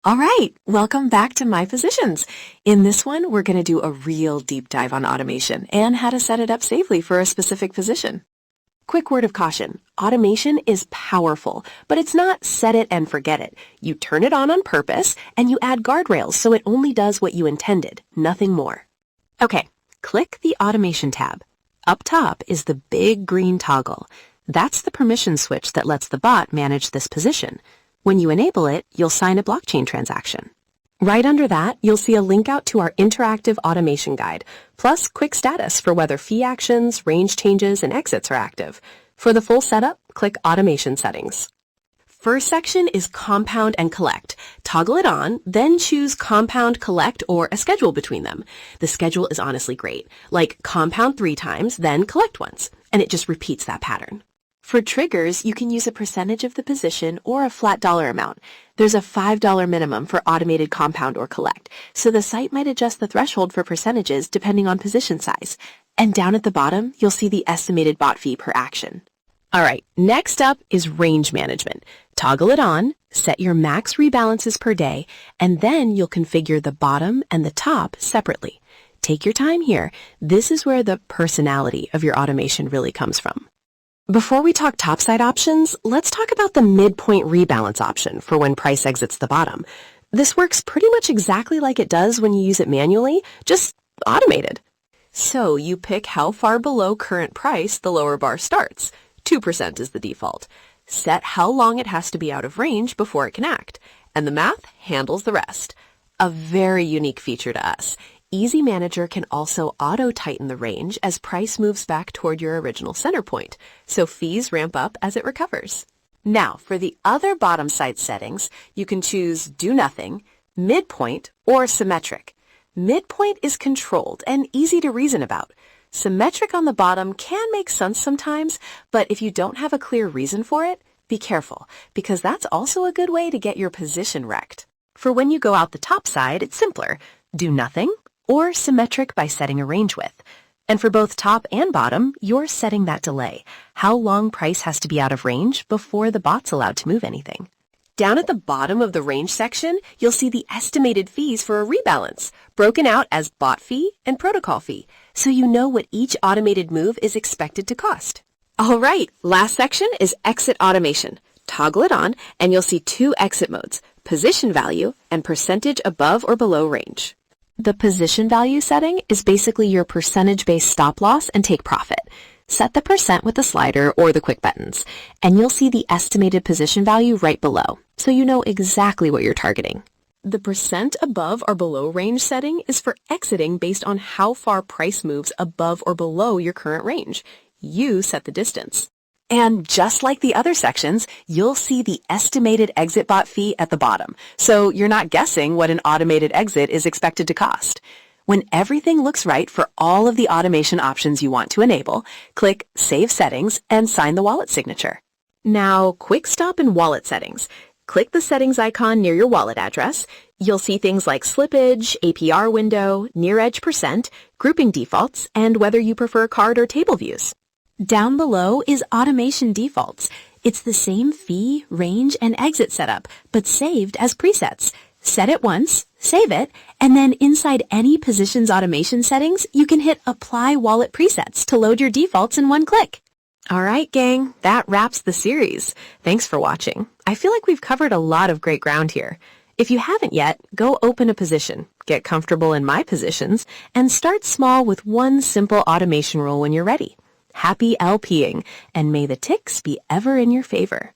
All right, welcome back to My Positions. In this one, we're going to do a real deep dive on automation and how to set it up safely for a specific position. Quick word of caution, automation is powerful, but it's not set it and forget it. You turn it on purpose and you add guardrails so it only does what you intended, nothing more. Okay, click the Automation tab. Up top is the big green toggle. That's the permission switch that lets the bot manage this position. When you enable it, you'll sign a blockchain transaction. Right under that, you'll see a link out to our interactive automation guide, plus quick status for whether fee actions, range changes, and exits are active. For the full setup, click Automation Settings. First section is Compound and Collect. Toggle it on, then choose Compound, Collect, or a schedule between them. The schedule is honestly great, like compound 3 times, then collect once, and it just repeats that pattern. For triggers, you can use a percentage of the position or a flat dollar amount. There's a $5 minimum for automated compound or collect, so the site might adjust the threshold for percentages depending on position size. And down at the bottom, you'll see the estimated bot fee per action. All right, next up is range management. Toggle it on, set your max rebalances per day, and then you'll configure the bottom and the top separately. Take your time here. This is where the personality of your automation really comes from. Before we talk topside options, let's talk about the midpoint rebalance option for when price exits the bottom. This works pretty much exactly like it does when you use it manually, just automated. So you pick how far below current price the lower bar starts. 2% is the default. Set how long it has to be out of range before it can act, and the math handles the rest. A very unique feature to us. EZManager can also auto-tighten the range as price moves back toward your original center point, so fees ramp up as it recovers. Now, for the other bottom side settings, you can choose Do Nothing, Midpoint, or Symmetric. Midpoint is controlled and easy to reason about. Symmetric on the bottom can make sense sometimes, but if you don't have a clear reason for it, be careful, because that's also a good way to get your position wrecked. For when you go out the top side, it's simpler. Do Nothing, or Symmetric by setting a range width. And for both top and bottom, you're setting that delay, how long price has to be out of range before the bot's allowed to move anything. Down at the bottom of the range section, you'll see the estimated fees for a rebalance, broken out as bot fee and protocol fee, so you know what each automated move is expected to cost. All right, last section is Exit Automation. Toggle it on, and you'll see 2 exit modes, Position Value and Percentage Above or Below Range. The position value setting is basically your percentage-based stop loss and take profit. Set the percent with the slider or the quick buttons, and you'll see the estimated position value right below, so you know exactly what you're targeting. The percent above or below range setting is for exiting based on how far price moves above or below your current range. You set the distance. And just like the other sections, you'll see the estimated exit bot fee at the bottom, so you're not guessing what an automated exit is expected to cost. When everything looks right for all of the automation options you want to enable, click Save Settings and sign the wallet signature. Now, quick stop in wallet settings. Click the settings icon near your wallet address. You'll see things like slippage, APR window, near edge percent, grouping defaults, and whether you prefer card or table views. Down below is Automation Defaults. It's the same fee, range, and exit setup, but saved as presets. Set it once, save it, and then inside any positions automation settings, you can hit Apply Wallet Presets to load your defaults in one click. All right, gang, that wraps the series. Thanks for watching. I feel like we've covered a lot of great ground here. If you haven't yet, go open a position, get comfortable in My Positions, and start small with one simple automation rule when you're ready. Happy LPing, and may the ticks be ever in your favor.